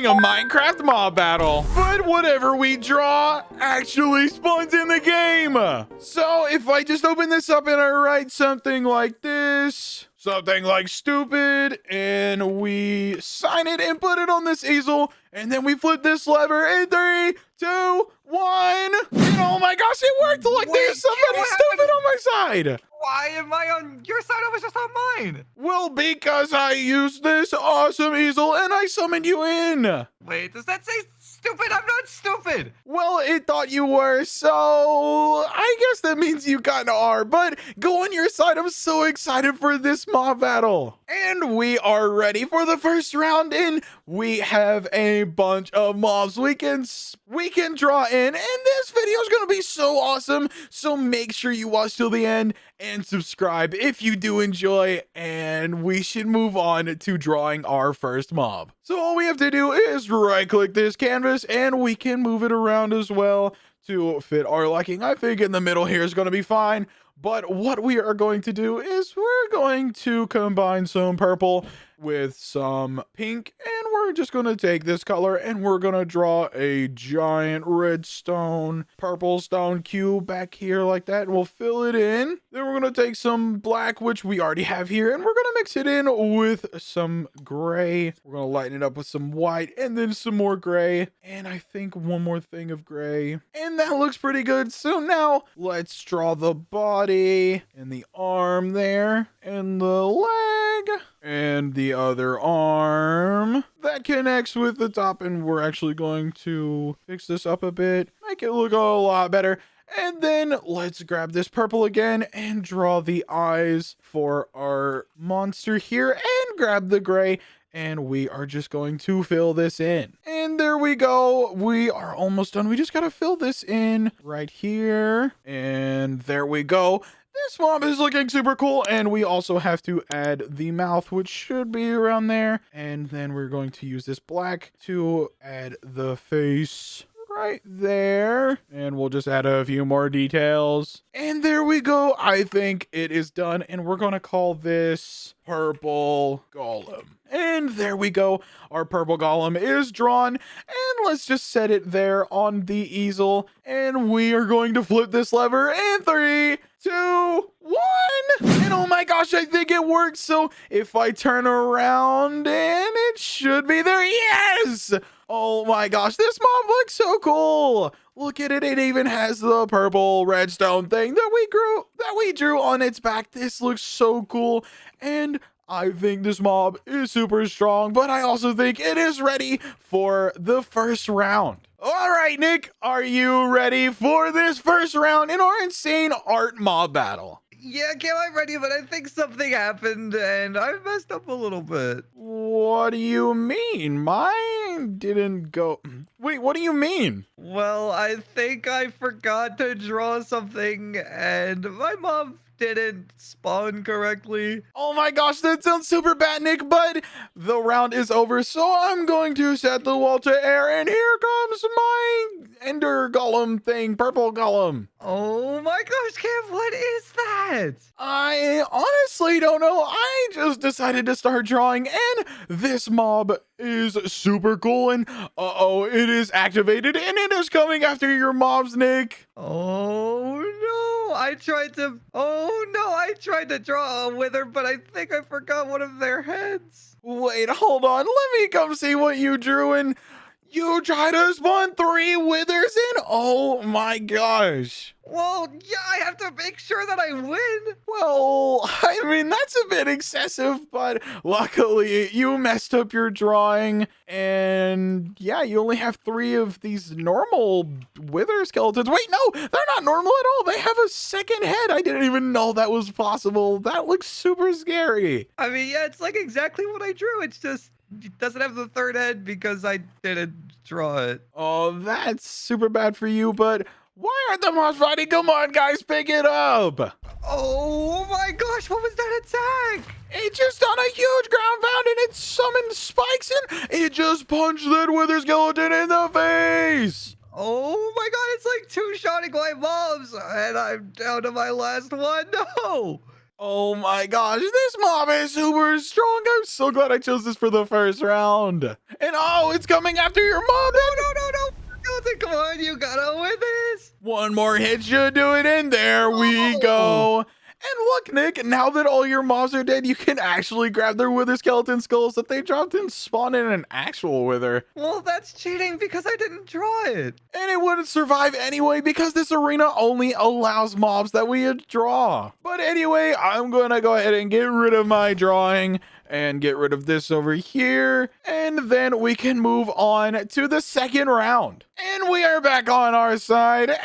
doing a Minecraft mob battle, but whatever we draw actually spawns in the game. So if I just open this up and I write something like this, something like stupid, and we sign it and put it on this easel, and then we flip this lever in 3, 2, 1. And oh my gosh, it worked! Look, there's somebody stupid on my side. Why am I on your side? I was just on mine. Well, because I used this awesome easel and I summoned you in. Wait, does that say stupid? I'm not stupid. Well, it thought you were, so I guess that means you got an R, but go on your side. I'm so excited for this mob battle. And we are ready for the first round, and we have a bunch of mobs we can draw in, and this video is going to be so awesome, so make sure you watch till the end and subscribe if you do enjoy, and we should move on to drawing our first mob. So all we have to do is right click this canvas and we can move it around as well to fit our liking. I think in the middle here is going to be fine. But what we are going to do is we're going to combine some purple with some pink, and we're just going to take this color and we're going to draw a giant redstone, purple stone cube back here like that, and we'll fill it in. Then we're going to take some black, which we already have here, and we're going to mix it in with some gray. We're going to lighten it up with some white and then some more gray, and I think one more thing of gray, and that looks pretty good. So now let's draw the body and the arm there and the leg and the other arm that connects with the top, and we're actually going to fix this up a bit, make it look a lot better. And then let's grab this purple again and draw the eyes for our monster here, and grab the gray, and we are just going to fill this in. And there we go. We are almost done. We just got to fill this in right here. And there we go. This mob is looking super cool, and we also have to add the mouth, which should be around there. And then we're going to use this black to add the face right there, and we'll just add a few more details, and there we go. I think it is done, and we're gonna call this purple golem. And there we go, our purple golem is drawn, and let's just set it there on the easel, and we are going to flip this lever in 3, 2, 1. And oh my gosh, I think it worked. So if I turn around, and it should be there. Yes! Oh my gosh, this mob looks so cool. Look at it. It even has the purple redstone thing that we drew on its back. This looks so cool. And I think this mob is super strong, but I also think it is ready for the first round. All right, Nick, are you ready for this first round in our insane art mob battle? Yeah, Cam, I'm ready, but I think something happened and I messed up a little bit. What do you mean? Mine didn't go. Wait, what do you mean? Well, I think I forgot to draw something and my mom didn't spawn correctly. Oh my gosh, that sounds super bad, Nick, but the round is over, so I'm going to set the wall to air, and here comes my ender golem thing, purple golem. Oh my gosh, Cam, what is that? I honestly don't know. I just decided to start drawing, and this mob is super cool, and uh-oh, it is activated, and it is coming after your mobs, Nick. Oh no, I tried to draw a wither, but I think I forgot one of their heads. Wait, hold on. Let me come see what you drew, and you try to spawn 3 withers in? Oh my gosh. Well, yeah, I have to make sure that I win. Well, I mean, that's a bit excessive, but luckily you messed up your drawing, and yeah, you only have 3 of these normal wither skeletons. Wait, no, they're not normal at all. They have a second head. I didn't even know that was possible. That looks super scary. I mean, yeah, it's like exactly what I drew. It's just it doesn't have the 3rd head because I didn't draw it. Oh, that's super bad for you, but why aren't the mobs fighting? Come on, guys, pick it up. Oh my gosh, what was that attack? It just done a huge ground pound, and it summoned spikes, and it just punched that wither skeleton in the face. Oh my god, it's like 2 shotting my mobs, and I'm down to my last one. No. Oh my gosh, this mob is super strong. I'm so glad I chose this for the first round. And oh, it's coming after your mob. No. Skeleton, come on, you gotta win this. One more hit should do it, and there we go. And look, Nick, now that all your mobs are dead, you can actually grab their wither skeleton skulls that they dropped and spawn in an actual wither. Well, that's cheating because I didn't draw it. And it wouldn't survive anyway because this arena only allows mobs that we draw. But anyway, I'm going to go ahead and get rid of my drawing and get rid of this over here. And then we can move on to the second round. And we are back on our side. And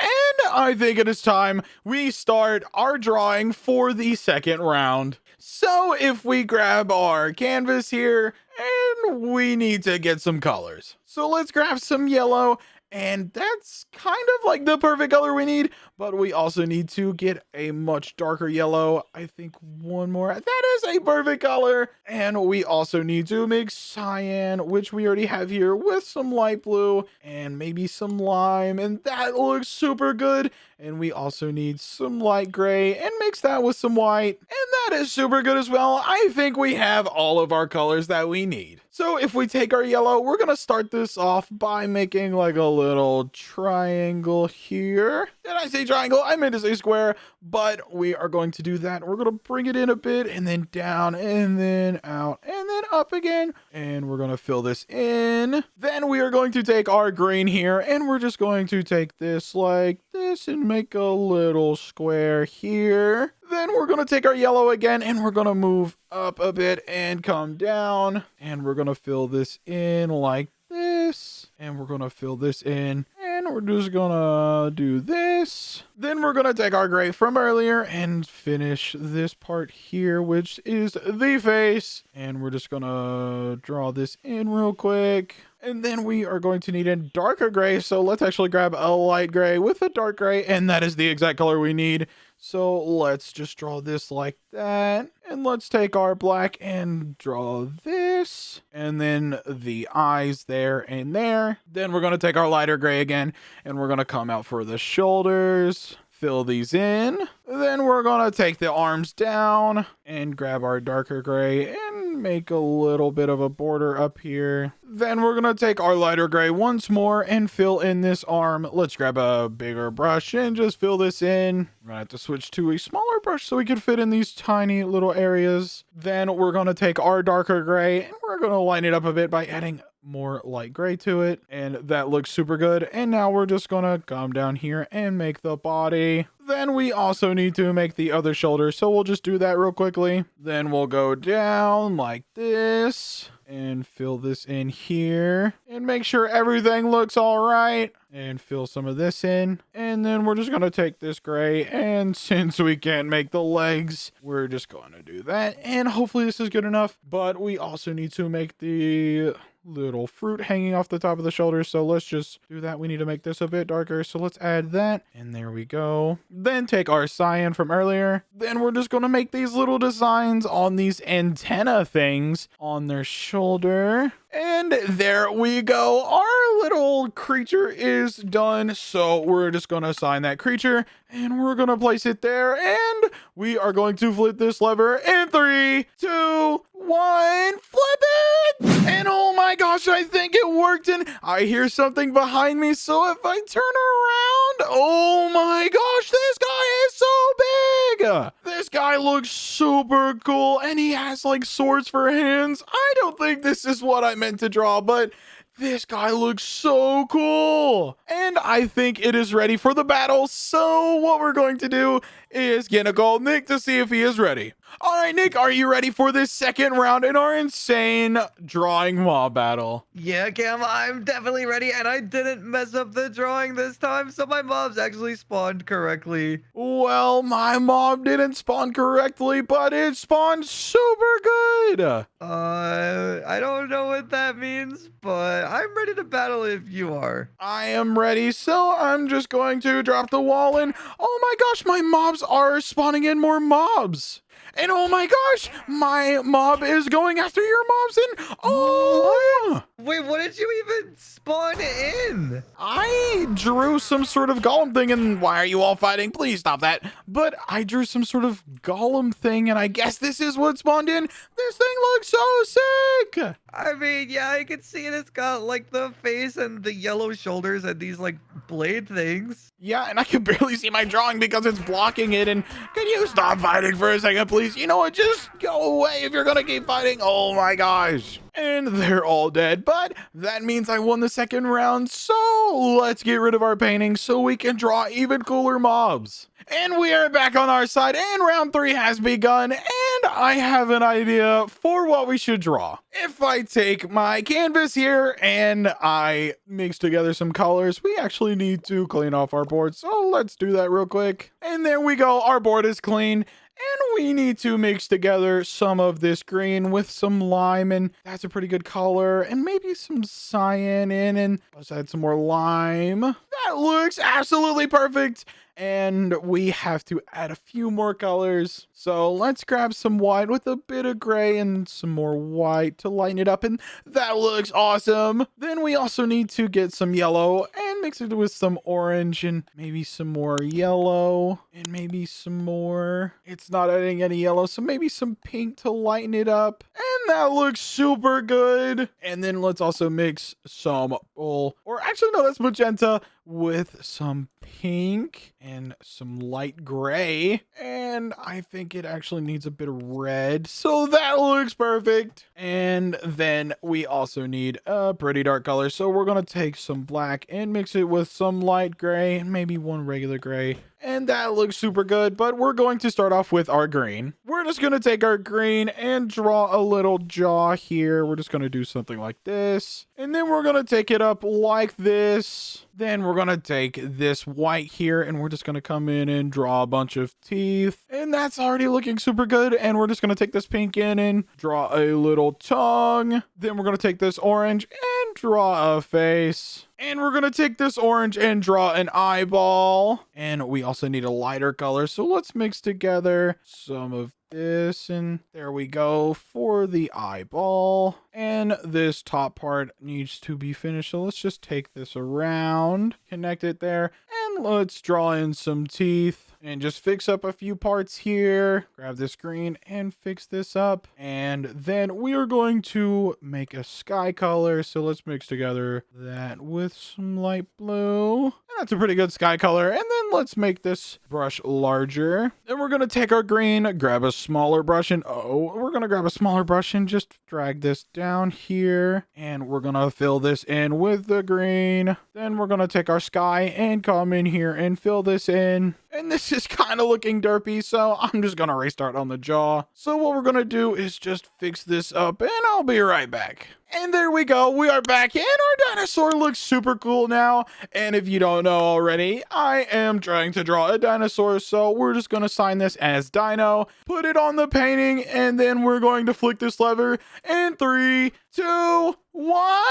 I think it is time we start our drawing for the second round. So if we grab our canvas here, and we need to get some colors. So let's grab some yellow. And that's kind of like the perfect color we need, but we also need to get a much darker yellow. I think one more. That is a perfect color. And we also need to mix cyan, which we already have here, with some light blue and maybe some lime. And that looks super good. And we also need some light gray and mix that with some white. And that is super good as well. I think we have all of our colors that we need. So if we take our yellow, we're going to start this off by making like a little triangle here. Did I say triangle? I meant to say square, but we are going to do that. We're going to bring it in a bit and then down and then out and then up again. And we're going to fill this in. Then we are going to take our green here and we're just going to take this like this and make a little square here. Then we're going to take our yellow again and we're going to move up a bit and come down. And we're going to fill this in like this. And we're going to fill this in. And we're just going to do this. Then we're going to take our gray from earlier and finish this part here, which is the face. And we're just going to draw this in real quick. And then we are going to need a darker gray. So let's actually grab a light gray with a dark gray. And that is the exact color we need. So let's just draw this like that. And let's take our black and draw this. And then the eyes there and there. Then we're going to take our lighter gray again. And we're going to come out for the shoulders. Fill these in. Then we're going to take the arms down and grab our darker gray and make a little bit of a border up here. Then we're going to take our lighter gray once more and fill in this arm. Let's grab a bigger brush and just fill this in. We're going to have to switch to a smaller brush so we can fit in these tiny little areas. Then we're going to take our darker gray and we're going to line it up a bit by adding more light gray to it, and that looks super good. And now we're just gonna come down here and make the body. Then we also need to make the other shoulder, so we'll just do that real quickly. Then we'll go down like this and fill this in here and make sure everything looks all right and fill some of this in. And then we're just going to take this gray, and since we can't make the legs, we're just going to do that. And hopefully this is good enough, but we also need to make the little fruit hanging off the top of the shoulders, so let's just do that. We need to make this a bit darker, so let's add that, and there we go. Then take our cyan from earlier. Then we're just going to make these little designs on these antenna things on their shoulder. And there we go. Our little creature is done. So we're just going to assign that creature and we're going to place it there. And we are going to flip this lever in 3, 2, 1, flip it. And oh my gosh, I think it worked. And I hear something behind me. So if I turn around, oh my gosh, this guy is so big. This guy looks super cool and he has like swords for hands. I don't think this is what I meant to draw, but this guy looks so cool. And I think it is ready for the battle. So what we're going to do is get a call Nick to see if he is ready. All right, Nick, are you ready for this second round in our insane drawing mob battle? Yeah, Cam, I'm definitely ready, and I didn't mess up the drawing this time, so my mobs actually spawned correctly. Well, my mob didn't spawn correctly, but it spawned super good. I don't know what that means, but I'm ready to battle if you are. I am ready, so I'm just going to drop the wall in. Oh my gosh, my mobs are spawning in more mobs. And oh my gosh, my mob is going after your mobs and oh! What? Wait, what did you even spawn in? I drew some sort of golem thing, and why are you all fighting? Please stop that. But I drew some sort of golem thing, and I guess this is what spawned in. This thing looks so sick. I mean, yeah, I can see it. It's got like the face and the yellow shoulders and these like blade things. Yeah, and I can barely see my drawing because it's blocking it. And can you stop fighting for a second, please? You know what? Just go away if you're gonna keep fighting. Oh my gosh. And they're all dead, but that means I won the second round. So let's get rid of our paintings so we can draw even cooler mobs. And we are back on our side, and round 3 has begun, and I have an idea for what we should draw. If I take my canvas here and I mix together some colors, we actually need to clean off our board. So let's do that real quick. And there we go. Our board is clean. And we need to mix together some of this green with some lime, and that's a pretty good color, and maybe some cyan in, and let's add some more lime. That looks absolutely perfect. And we have to add a few more colors. So let's grab some white with a bit of gray and some more white to lighten it up. And that looks awesome. Then we also need to get some yellow and mix it with some orange and maybe some more yellow and maybe some more. It's not adding any yellow, so maybe some pink to lighten it up. And that looks super good. And then let's also mix some, or actually no, that's magenta, with some pink and some light gray, and I think it actually needs a bit of red, so that looks perfect. And then we also need a pretty dark color, so we're gonna take some black and mix it with some light gray and maybe one regular gray, and that looks super good. But we're going to start off with our green. We're just gonna take our green and draw a little jaw here. We're just gonna do something like this, and then we're gonna take it up like this. Then we're gonna take this white here and we're just gonna come in and draw a bunch of teeth, and that's already looking super good. And we're just gonna take this pink in and draw a little tongue. Then we're gonna take this orange and draw a face. And we're gonna take this orange and draw an eyeball. And we also need a lighter color, so let's mix together some of this, and there we go for the eyeball. And this top part needs to be finished, so let's just take this around, connect it there, and let's draw in some teeth and just fix up a few parts here. Grab this green and fix this up, and then we are going to make a sky color, so let's mix together that with some light blue. That's a pretty good sky color. And then let's make this brush larger. Then we're going to take our green, grab a smaller brush, and we're going to grab a smaller brush and just drag this down here. And we're going to fill this in with the green. Then we're going to take our sky and come in here and fill this in. And this is kind of looking derpy, so I'm just going to restart on the jaw. So what we're going to do is just fix this up, and I'll be right back. And there we go. We are back, and our dinosaur looks super cool now. And if you don't know already, I am trying to draw a dinosaur, so we're just going to sign this as Dino, put it on the painting, and then we're going to flick this lever in 3, 2, 1.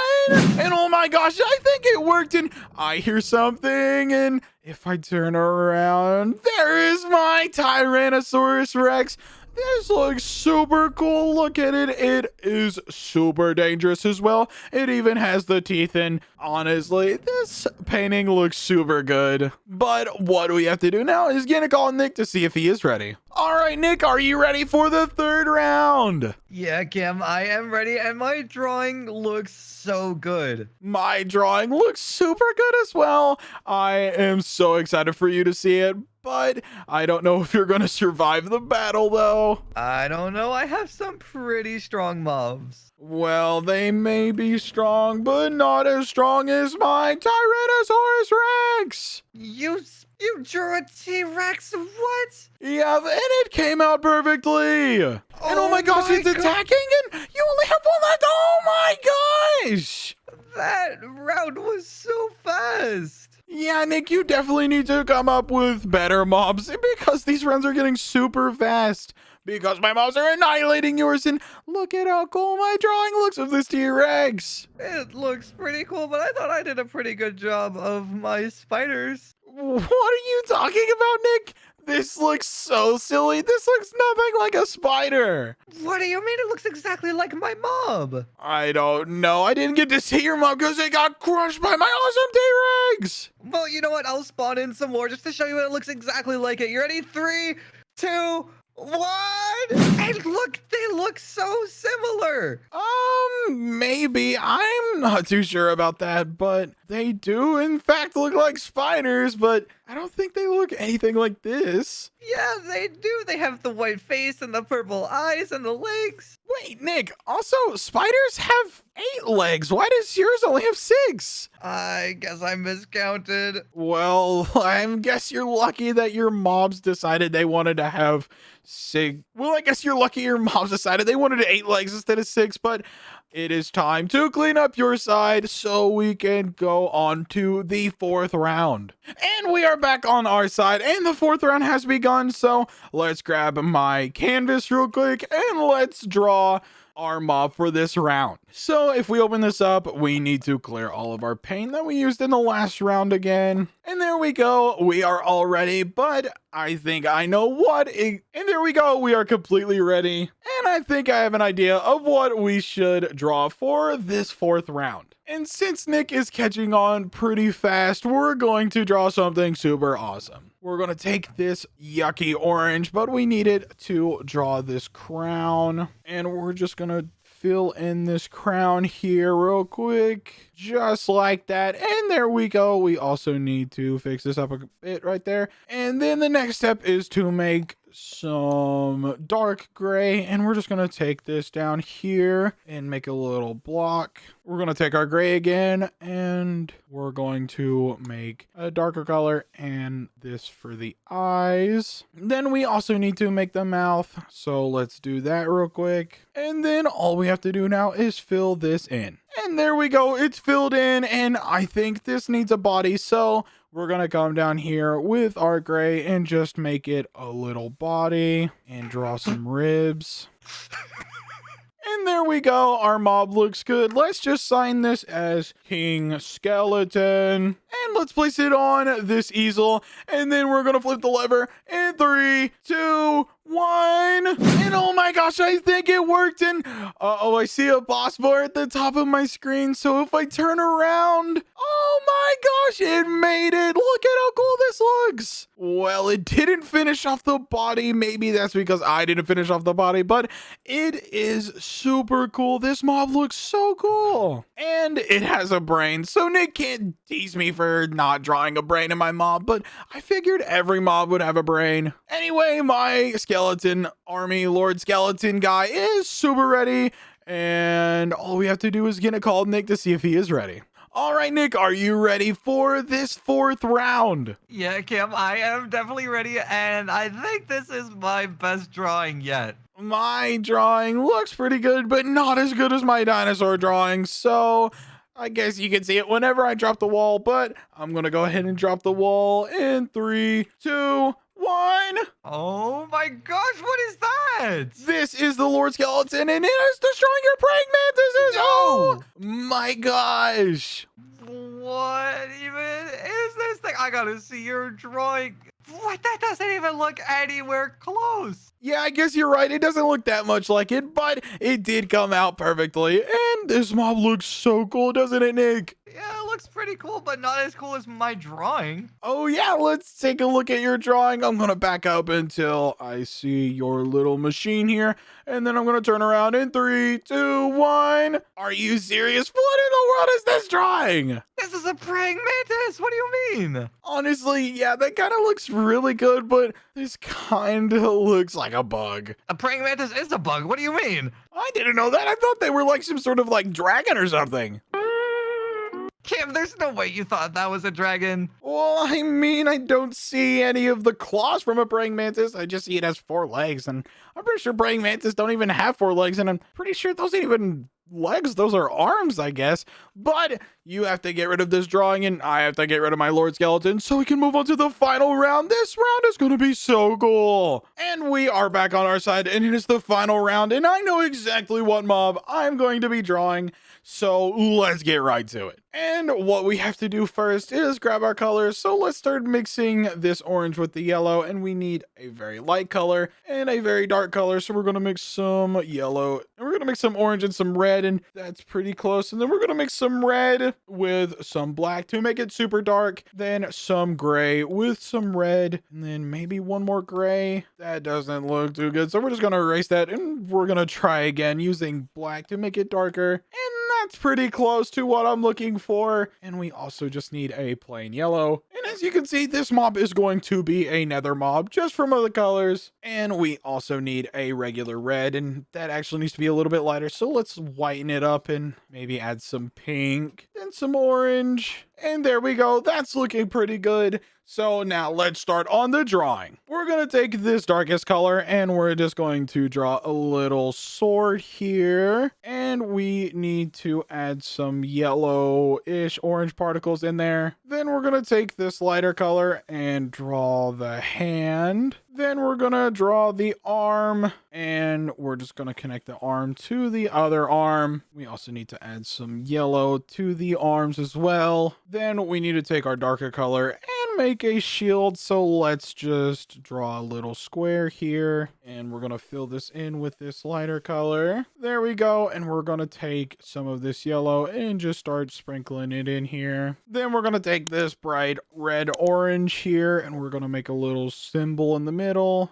And oh my gosh, I think it worked, and I hear something, and if I turn around, there is my Tyrannosaurus Rex. This looks super cool. Look at it. It is super dangerous as well. It even has the teeth, and honestly, this painting looks super good. But what we have to do now is get a call on Nick to see if he is ready. All right, Nick, are you ready for the third round? Yeah, Cam, I am ready, and my drawing looks so good. My drawing looks super good as well. I am so excited for you to see it, but I don't know if you're going to survive the battle, though. I don't know. I have some pretty strong mobs. Well, they may be strong, but not as strong as my Tyrannosaurus Rex. You drew a T-Rex? What? Yeah, and it came out perfectly. And oh my gosh, it's attacking, and you only have one left. Oh my gosh. That round was so fast. Yeah, Nick, you definitely need to come up with better mobs because these rounds are getting super fast. Because my mobs are annihilating yours, and look at how cool my drawing looks of this T-Rex. It looks pretty cool, but I thought I did a pretty good job of my spiders. What are you talking about, Nick? This looks so silly. This looks nothing like a spider. What do you mean? It looks exactly like my mob. I don't know. I didn't get to see your mob because it got crushed by my awesome T-Rex. Well, you know what? I'll spawn in some more just to show you what it looks exactly like it. You ready? 3, 2, 1. And look, they look so similar. Maybe. I'm not too sure about that, but they do in fact look like spiders, but I don't think they look anything like this. Yeah, they do. They have the white face and the purple eyes and the legs. Wait, Nick, also spiders have 8 legs. Why does yours only have 6? I guess I miscounted. Well, I guess you're lucky that your mobs decided they wanted to have 6. Well, I guess you're lucky your mobs decided they wanted 8 legs instead of 6, but it is time to clean up your side so we can go on to the 4th round. And we are back on our side and the 4th round has begun. So let's grab my canvas real quick and let's draw our mob for this round. So if we open this up, we need to clear all of our paint that we used in the last round again. And there we go. We are all ready, but I think I know and there we go. We are completely ready. And I think I have an idea of what we should draw for this 4th round. And since Nick is catching on pretty fast, we're going to draw something super awesome. We're going to take this yucky orange, but we need it to draw this crown. And we're just going to fill in this crown here real quick, just like that. And there we go. We also need to fix this up a bit right there. And then the next step is to make some dark gray, and we're just going to take this down here and make a little block. We're going to take our gray again and we're going to make a darker color and this for the eyes. Then we also need to make the mouth, so let's do that real quick. And then all we have to do now is fill this in. And there we go, it's filled in, and I think this needs a body, so we're gonna come down here with our gray and just make it a little body and draw some ribs. And there we go, our mob looks good. Let's just sign this as King Skeleton. And let's place it on this easel. And then we're gonna flip the lever in 3, 2, 1. And oh my gosh, I think it worked. And oh, I see a boss bar at the top of my screen. So if I turn around, oh my gosh, it made it. Look at how cool this looks. Well, it didn't finish off the body. Maybe that's because I didn't finish off the body, but it is super cool. This mob looks so cool. And it has a brain. So Nick can't tease me for not drawing a brain in my mob, but I figured every mob would have a brain. Anyway, my skeleton army Lord Skeleton guy is super ready, and all we have to do is get a call Nick to see if he is ready. All right, Nick, are you ready for this 4th round? Yeah, Cam, I am definitely ready, and I think this is my best drawing yet. My drawing looks pretty good, but not as good as my dinosaur drawing, so I guess you can see it whenever I drop the wall, but I'm going to go ahead and drop the wall in 3, 2, 1. Oh my gosh, what is that? This is the Lord Skeleton, and it is destroying your praying mantises. No. Oh my gosh. What even is this thing? I gotta see your drawing. What? That doesn't even look anywhere close. Yeah, I guess you're right. It doesn't look that much like it, but it did come out perfectly. And this mob looks so cool, doesn't it, Nick? Yeah, it looks pretty cool, but not as cool as my drawing. Oh yeah, let's take a look at your drawing. I'm gonna back up until I see your little machine here, and then I'm gonna turn around in 3, 2, 1. Are you serious? What in the world is this drawing? This is a praying mantis. What do you mean? Honestly, yeah, that kind of looks really good, but this kind of looks like a bug. A praying mantis is a bug. What do you mean? I didn't know that. I thought they were like some sort of like dragon or something. Cam, there's no way you thought that was a dragon. Well, I mean, I don't see any of the claws from a praying mantis. I just see it has 4 legs, and I'm pretty sure praying mantis don't even have 4 legs, and I'm pretty sure those ain't even legs. Those are arms, I guess. But you have to get rid of this drawing, and I have to get rid of my Lord Skeleton so we can move on to the final round. This round is going to be so cool. And we are back on our side, and it is the final round, and I know exactly what mob I'm going to be drawing. So let's get right to it. And what we have to do first is grab our colors. So let's start mixing this orange with the yellow, and we need a very light color and a very dark color. So we're going to mix some yellow, and we're going to mix some orange and some red, and that's pretty close. And then we're going to mix some red with some black to make it super dark. Then some gray with some red, and then maybe one more gray. That doesn't look too good. So we're just going to erase that, and we're going to try again using black to make it darker. And that's pretty close to what I'm looking for. And we also just need a plain yellow. And as you can see, this mob is going to be a nether mob just from other colors. And we also need a regular red, and that actually needs to be a little bit lighter. So let's whiten it up and maybe add some pink and some orange. And there we go. That's looking pretty good. So now let's start on the drawing. We're going to take this darkest color, and we're just going to draw a little sword here. And we need to add some yellow-ish orange particles in there. Then we're going to take this lighter color and draw the hand. Then we're going to draw the arm, and we're just going to connect the arm to the other arm. We also need to add some yellow to the arms as well. Then we need to take our darker color and make a shield. So let's just draw a little square here, and we're going to fill this in with this lighter color. There we go. And we're going to take some of this yellow and just start sprinkling it in here. Then we're going to take this bright red orange here, and we're going to make a little symbol in the middle.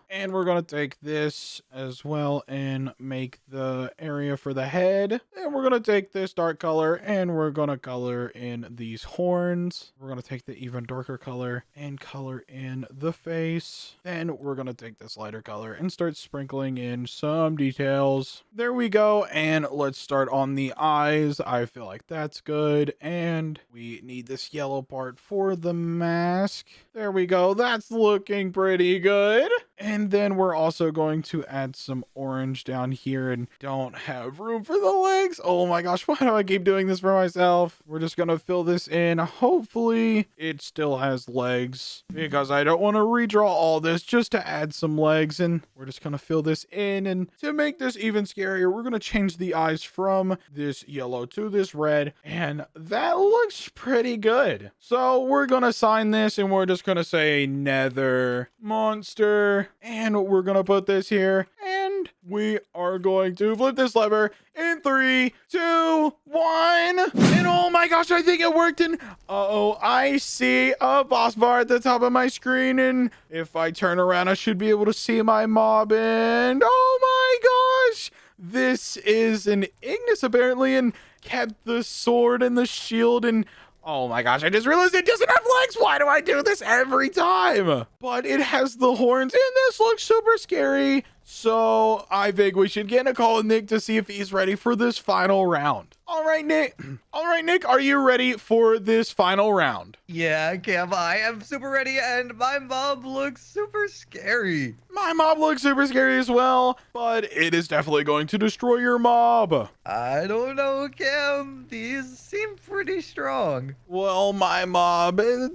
And we're going to take this as well and make the area for the head. And we're going to take this dark color, and we're going to color in these horns. We're going to take the even darker color and color in the face. Then we're going to take this lighter color and start sprinkling in some details. There we go. And let's start on the eyes. I feel like that's good. And we need this yellow part for the mask. There we go. That's looking pretty good. And then we're also going to add some orange down here, and don't have room for the legs. Oh my gosh, why do I keep doing this for myself? We're just gonna fill this in. Hopefully it still has legs, because I don't want to redraw all this just to add some legs. And we're just gonna fill this in, and to make this even scarier, we're gonna change the eyes from this yellow to this red, and that looks pretty good. So we're gonna sign this, and we're just gonna say nether monster. And we're going to put this here, and we are going to flip this lever in 3, 2, 1. And oh my gosh, I think it worked. And uh-oh, I see a boss bar at the top of my screen. And if I turn around, I should be able to see my mob. And oh my gosh, this is an Ignis apparently, and kept the sword and the shield. And oh my gosh, I just realized it doesn't have legs. Why do I do this every time? But it has the horns, and this looks super scary. So I think we should get in a call with Nick to see if he's ready for this final round. All right, Nick. All right, Nick, are you ready for this final round? Yeah, Cam, I am super ready, and my mob looks super scary. My mob looks super scary as well, but it is definitely going to destroy your mob. I don't know, Cam. These seem pretty strong. Well, my mob is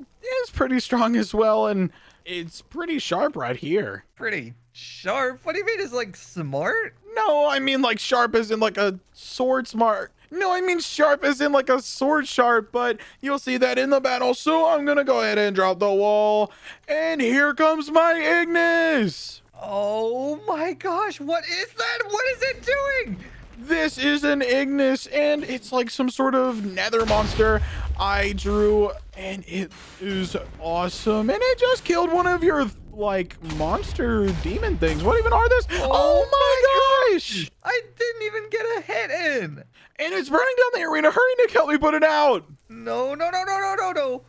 pretty strong as well, and it's pretty sharp right here. Pretty sharp? What do you mean is like smart? No, I mean like sharp as in like a sword smart. No, I mean sharp as in like a sword sharp, but you'll see that in the battle. So I'm going to go ahead and drop the wall. And here comes my Ignis. Oh my gosh, what is that? What is it doing? This is an Ignis, and it's like some sort of nether monster I drew, and it is awesome. And it just killed one of your like monster demon things. What even are this? Oh my gosh! I didn't even get a hit in. And it's burning down the arena. Hurry, Nick, help me put it out. No.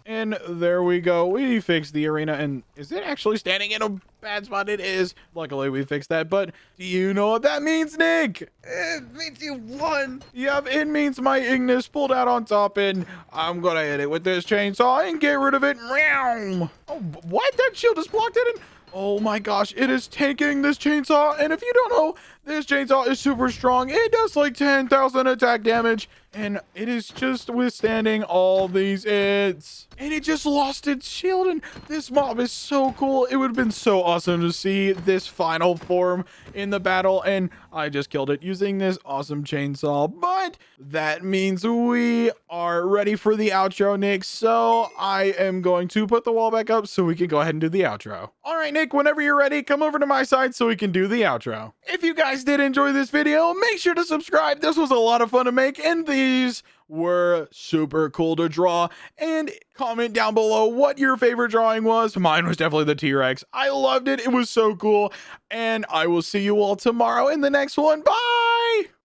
And there we go. We fixed the arena. And is it actually standing in a bad spot? It is. Luckily, we fixed that. But do you know what that means, Nick? It means you won. Yep, it means my Ignis pulled out on top. And I'm going to hit it with this chainsaw and get rid of it. Meow. Oh, what? That shield is blocked it in. Oh my gosh, it is taking this chainsaw. And if you don't know, This chainsaw is super strong. It does like 10,000 attack damage, and it is just withstanding all these hits. And it just lost its shield, and this mob is so cool. It would have been so awesome to see this final form in the battle, and I just killed it using this awesome chainsaw. But that means we are ready for the outro, Nick. So I am going to put the wall back up so we can go ahead and do the outro. All right, Nick, whenever you're ready, come over to my side so we can do the outro. If you guys did enjoy this video, make sure to subscribe. This was a lot of fun to make, and these were super cool to draw. And comment down below what your favorite drawing was. Mine was definitely the T-Rex. I loved it. It was so cool. And I will see you all tomorrow in the next one. Bye!